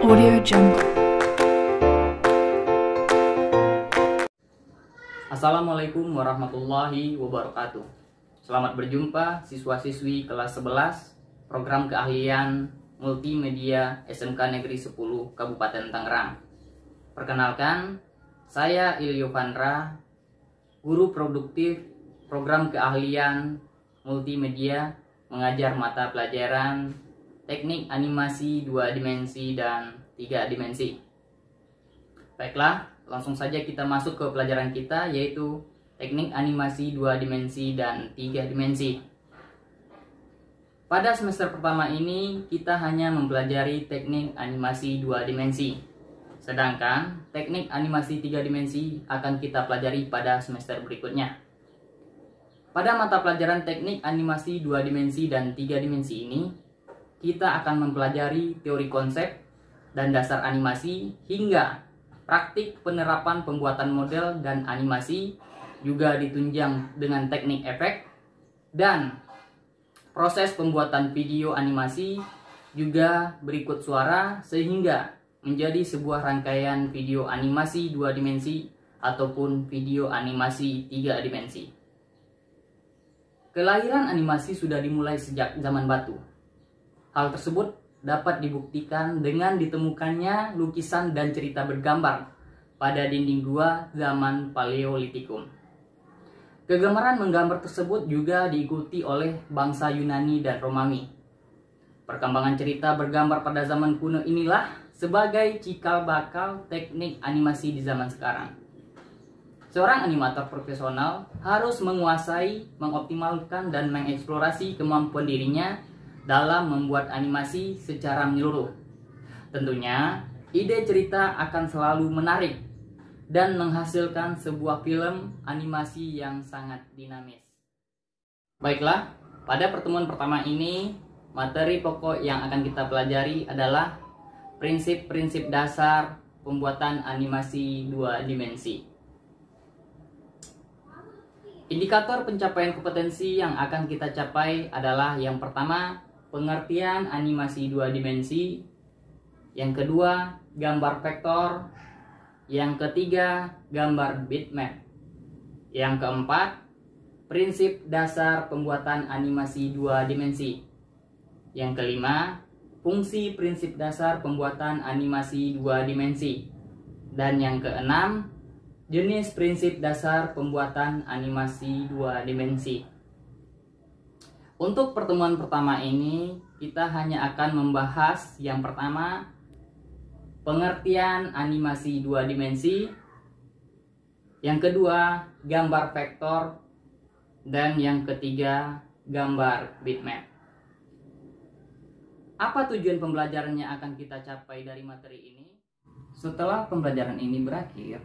Audio Jungle. Assalamualaikum warahmatullahi wabarakatuh. Selamat berjumpa siswa-siswi kelas 11 program keahlian multimedia SMK Negeri 10 Kabupaten Tangerang. Perkenalkan, saya Ilyo Vandra, guru produktif program keahlian multimedia, mengajar mata pelajaran teknik animasi 2 dimensi dan 3 dimensi. Baiklah, langsung saja kita masuk ke pelajaran kita, yaitu teknik animasi 2 dimensi dan 3 dimensi. Pada semester pertama ini kita hanya mempelajari teknik animasi 2 dimensi. Sedangkan teknik animasi 3 dimensi akan kita pelajari pada semester berikutnya. Pada mata pelajaran teknik animasi 2 dimensi dan 3 dimensi ini, kita akan mempelajari teori konsep dan dasar animasi hingga praktik penerapan pembuatan model dan animasi, juga ditunjang dengan teknik efek dan proses pembuatan video animasi, juga berikut suara sehingga menjadi sebuah rangkaian video animasi 2 dimensi ataupun video animasi 3 dimensi. Kelahiran animasi sudah dimulai sejak zaman batu. Hal tersebut dapat dibuktikan dengan ditemukannya lukisan dan cerita bergambar pada dinding gua zaman Paleolitikum. Kegemaran menggambar tersebut juga diikuti oleh bangsa Yunani dan Romawi. Perkembangan cerita bergambar pada zaman kuno inilah sebagai cikal bakal teknik animasi di zaman sekarang. Seorang animator profesional harus menguasai, mengoptimalkan, dan mengeksplorasi kemampuan dirinya dalam membuat animasi secara menyeluruh. Tentunya, ide cerita akan selalu menarik dan menghasilkan sebuah film animasi yang sangat dinamis. Baiklah, pada pertemuan pertama ini, materi pokok yang akan kita pelajari adalah prinsip-prinsip dasar pembuatan animasi 2 dimensi. Indikator pencapaian kompetensi yang akan kita capai adalah yang pertama, pengertian animasi 2 dimensi, yang kedua gambar vektor, yang ketiga gambar bitmap, yang keempat prinsip dasar pembuatan animasi 2 dimensi, yang kelima fungsi prinsip dasar pembuatan animasi 2 dimensi, dan yang keenam jenis prinsip dasar pembuatan animasi 2 dimensi. Untuk pertemuan pertama ini, kita hanya akan membahas yang pertama, pengertian animasi 2 dimensi, yang kedua, gambar vektor, dan yang ketiga, gambar bitmap. Apa tujuan pembelajaran yang akan kita capai dari materi ini? Setelah pembelajaran ini berakhir,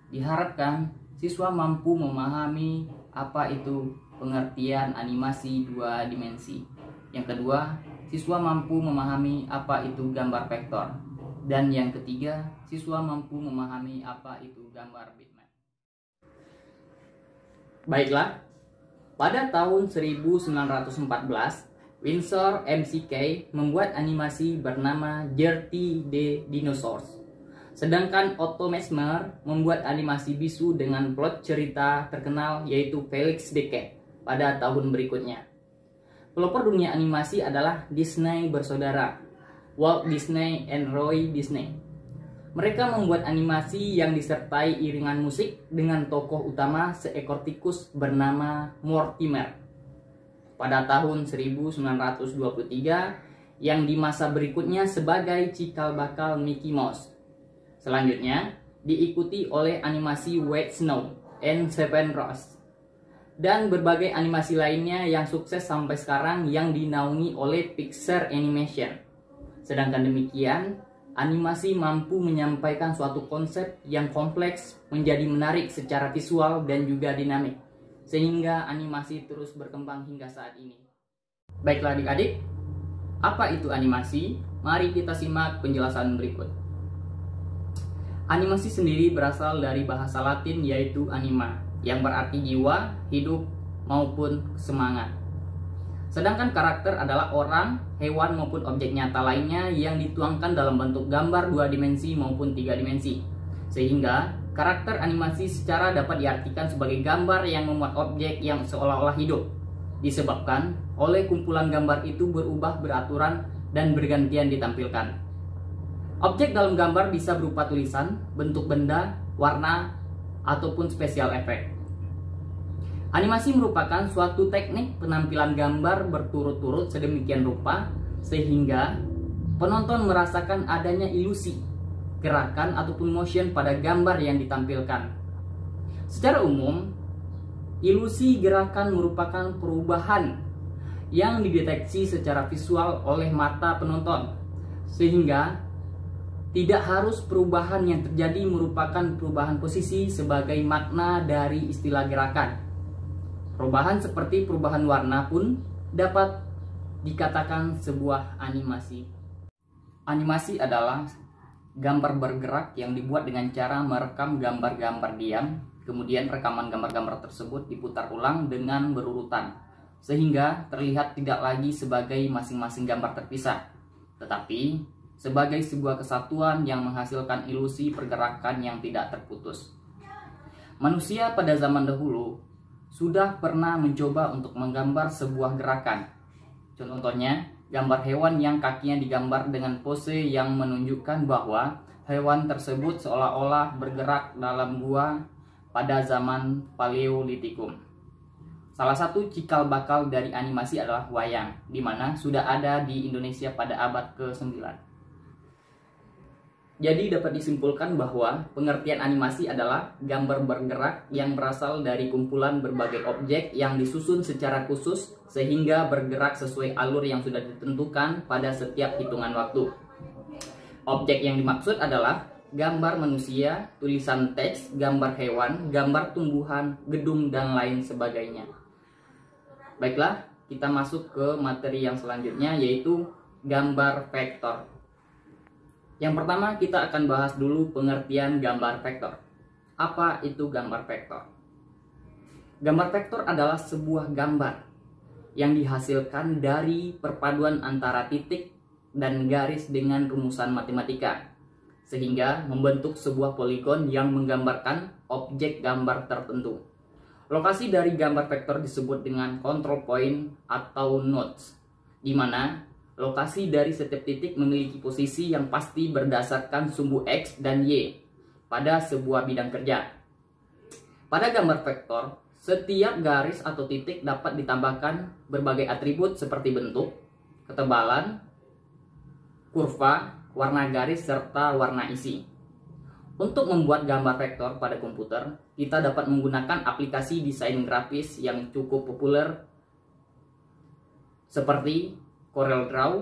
diharapkan siswa mampu memahami apa itu pengertian animasi 2 dimensi. Yang kedua, siswa mampu memahami apa itu gambar vektor. Dan yang ketiga, siswa mampu memahami apa itu gambar bitmap. Baiklah, pada tahun 1914, Winsor McCay membuat animasi bernama Dirty the Dinosaurs. Sedangkan Otto Mesmer membuat animasi bisu dengan plot cerita terkenal yaitu Felix the Cat pada tahun berikutnya. Pelopor dunia animasi adalah Disney bersaudara, Walt Disney and Roy Disney. Mereka membuat animasi yang disertai iringan musik dengan tokoh utama seekor tikus bernama Mortimer pada tahun 1923, yang di masa berikutnya sebagai cikal bakal Mickey Mouse. Selanjutnya diikuti oleh animasi White Snow and Seven Roses dan berbagai animasi lainnya yang sukses sampai sekarang yang dinaungi oleh Pixar Animation. Sedangkan demikian, animasi mampu menyampaikan suatu konsep yang kompleks menjadi menarik secara visual dan juga dinamik, sehingga animasi terus berkembang hingga saat ini. Baiklah adik-adik, apa itu animasi? Mari kita simak penjelasan berikut. Animasi sendiri berasal dari bahasa Latin yaitu anima, yang berarti jiwa, hidup, maupun semangat. Sedangkan karakter adalah orang, hewan maupun objek nyata lainnya yang dituangkan dalam bentuk gambar 2 dimensi maupun 3 dimensi. Sehingga karakter animasi secara dapat diartikan sebagai gambar yang memuat objek yang seolah-olah hidup, disebabkan oleh kumpulan gambar itu berubah beraturan dan bergantian ditampilkan. Objek dalam gambar bisa berupa tulisan, bentuk benda, warna, ataupun special effect. Animasi merupakan suatu teknik penampilan gambar berturut-turut sedemikian rupa sehingga penonton merasakan adanya ilusi, gerakan ataupun motion pada gambar yang ditampilkan. Secara umum, ilusi gerakan merupakan perubahan yang dideteksi secara visual oleh mata penonton, sehingga tidak harus perubahan yang terjadi merupakan perubahan posisi sebagai makna dari istilah gerakan. Perubahan seperti perubahan warna pun dapat dikatakan sebuah animasi. Animasi adalah gambar bergerak yang dibuat dengan cara merekam gambar-gambar diam, kemudian rekaman gambar-gambar tersebut diputar ulang dengan berurutan, sehingga terlihat tidak lagi sebagai masing-masing gambar terpisah, tetapi sebagai sebuah kesatuan yang menghasilkan ilusi pergerakan yang tidak terputus. Manusia pada zaman dahulu sudah pernah mencoba untuk menggambar sebuah gerakan. Contohnya, gambar hewan yang kakinya digambar dengan pose yang menunjukkan bahwa hewan tersebut seolah-olah bergerak dalam gua pada zaman Paleolitikum. Salah satu cikal bakal dari animasi adalah wayang, di mana sudah ada di Indonesia pada abad ke-9. Jadi dapat disimpulkan bahwa pengertian animasi adalah gambar bergerak yang berasal dari kumpulan berbagai objek yang disusun secara khusus sehingga bergerak sesuai alur yang sudah ditentukan pada setiap hitungan waktu. Objek yang dimaksud adalah gambar manusia, tulisan teks, gambar hewan, gambar tumbuhan, gedung, dan lain sebagainya. Baiklah, kita masuk ke materi yang selanjutnya, yaitu gambar vektor. Yang pertama, kita akan bahas dulu pengertian gambar vektor. Apa itu gambar vektor? Gambar vektor adalah sebuah gambar yang dihasilkan dari perpaduan antara titik dan garis dengan rumusan matematika, sehingga membentuk sebuah poligon yang menggambarkan objek gambar tertentu. Lokasi dari gambar vektor disebut dengan control point atau nodes, di mana lokasi dari setiap titik memiliki posisi yang pasti berdasarkan sumbu X dan Y pada sebuah bidang kerja. Pada gambar vektor, setiap garis atau titik dapat ditambahkan berbagai atribut seperti bentuk, ketebalan, kurva, warna garis, serta warna isi. Untuk membuat gambar vektor pada komputer, kita dapat menggunakan aplikasi desain grafis yang cukup populer seperti CorelDRAW,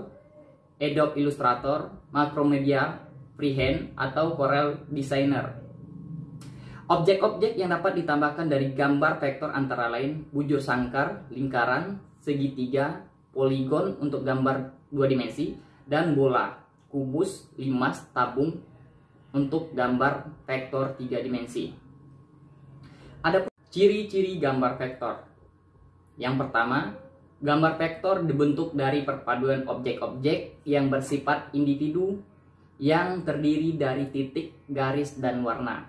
Adobe Illustrator, Macromedia, Freehand, atau Corel Designer. Objek-objek yang dapat ditambahkan dari gambar vektor antara lain bujur sangkar, lingkaran, segitiga, poligon untuk gambar 2 dimensi, dan bola, kubus, limas, tabung untuk gambar vektor 3 dimensi. Ada ciri-ciri gambar vektor. Yang pertama, gambar vektor dibentuk dari perpaduan objek-objek yang bersifat individu yang terdiri dari titik, garis, dan warna.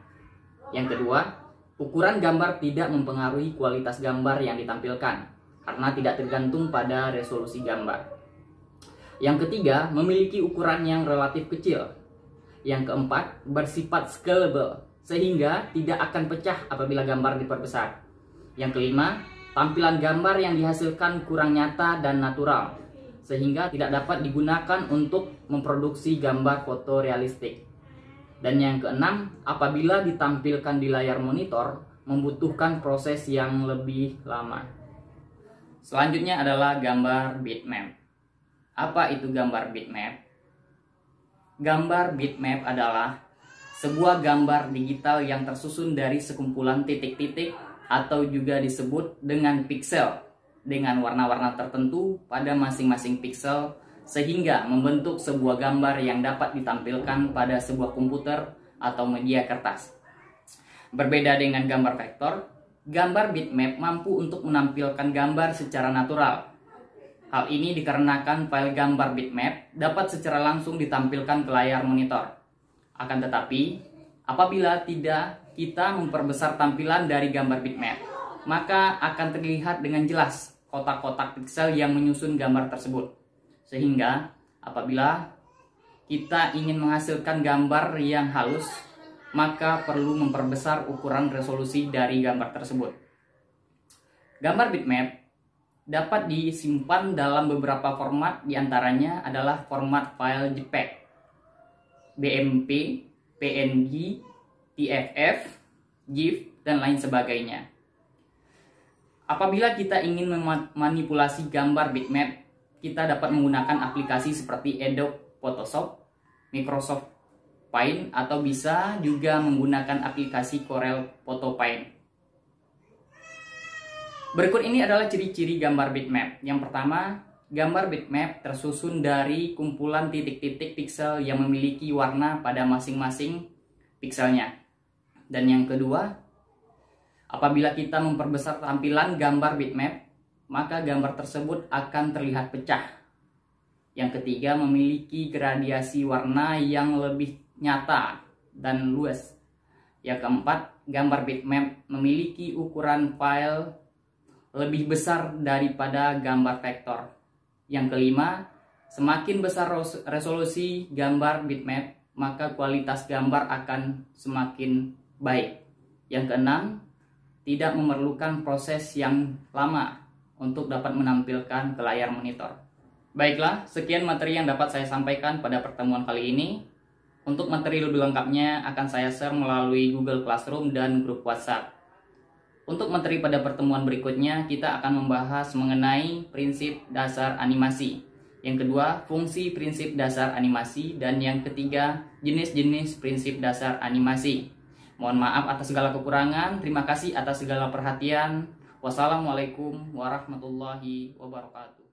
Yang kedua, ukuran gambar tidak mempengaruhi kualitas gambar yang ditampilkan karena tidak tergantung pada resolusi gambar. Yang ketiga, memiliki ukuran yang relatif kecil. Yang keempat, bersifat scalable sehingga tidak akan pecah apabila gambar diperbesar. Yang kelima, tampilan gambar yang dihasilkan kurang nyata dan natural, sehingga tidak dapat digunakan untuk memproduksi gambar fotorealistik. Dan yang keenam, apabila ditampilkan di layar monitor, membutuhkan proses yang lebih lama. Selanjutnya adalah gambar bitmap. Apa itu gambar bitmap? Gambar bitmap adalah sebuah gambar digital yang tersusun dari sekumpulan titik-titik atau juga disebut dengan piksel dengan warna-warna tertentu pada masing-masing piksel sehingga membentuk sebuah gambar yang dapat ditampilkan pada sebuah komputer atau media kertas. Berbeda dengan gambar vektor, gambar bitmap mampu untuk menampilkan gambar secara natural Hal ini dikarenakan file gambar bitmap dapat secara langsung ditampilkan ke layar monitor. Akan tetapi, apabila tidak kita memperbesar tampilan dari gambar bitmap, maka akan terlihat dengan jelas kotak-kotak piksel yang menyusun gambar tersebut. Sehingga apabila kita ingin menghasilkan gambar yang halus, maka perlu memperbesar ukuran resolusi dari gambar tersebut. Gambar bitmap dapat disimpan dalam beberapa format, diantaranya adalah format file JPEG, BMP, PNG, TFF, GIF, dan lain sebagainya. Apabila kita ingin memanipulasi gambar bitmap, kita dapat menggunakan aplikasi seperti Adobe Photoshop, Microsoft Paint, atau bisa juga menggunakan aplikasi Corel Photo Paint. Berikut ini adalah ciri-ciri gambar bitmap. Yang pertama, gambar bitmap tersusun dari kumpulan titik-titik piksel yang memiliki warna pada masing-masing pikselnya. Dan yang kedua, apabila kita memperbesar tampilan gambar bitmap, maka gambar tersebut akan terlihat pecah. Yang ketiga, memiliki gradiasi warna yang lebih nyata dan luas. Yang keempat, gambar bitmap memiliki ukuran file lebih besar daripada gambar vektor. Yang kelima, semakin besar resolusi gambar bitmap, maka kualitas gambar akan semakin baik. Yang keenam, tidak memerlukan proses yang lama untuk dapat menampilkan ke layar monitor. Baiklah, sekian materi yang dapat saya sampaikan pada pertemuan kali ini. Untuk materi lebih lengkapnya akan saya share melalui Google Classroom dan grup WhatsApp. Untuk materi pada pertemuan berikutnya, kita akan membahas mengenai prinsip dasar animasi. Yang kedua, fungsi prinsip dasar animasi. Dan yang ketiga, jenis-jenis prinsip dasar animasi. Mohon maaf atas segala kekurangan. Terima kasih atas segala perhatian. Wassalamualaikum warahmatullahi wabarakatuh.